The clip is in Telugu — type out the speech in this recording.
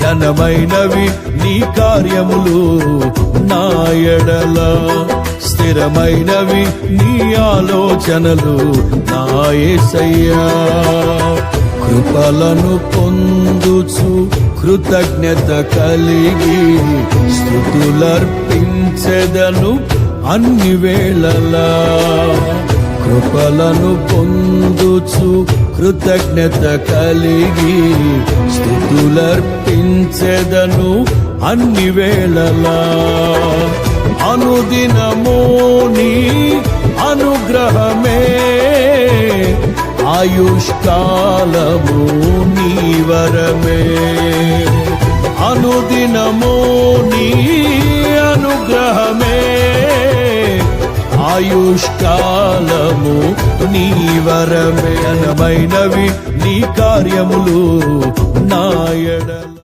ఘనమైనవి నీ కార్యములు నా ఎడల, స్థిరమైనవి నీ ఆలోచనలు నా యేసయ్యా. కృపలను పొందుచు కృతజ్ఞత కలిగి స్తుతులర్పించెదను అన్ని వేళలా. కృపలను పొందుచు కృతజ్ఞత కలిగి స్తుతులర్పించెదను అన్ని వేళలా. అనుదినము నీ అనుగ్రహమే, ఆయుష్కాలము నీ వరమే. అనుదినము నీ అనుగ్రహమే, ఆయుష్కాలము నీ వరమే. ఘనమైనవి నీ కార్యములు నా ఎడల.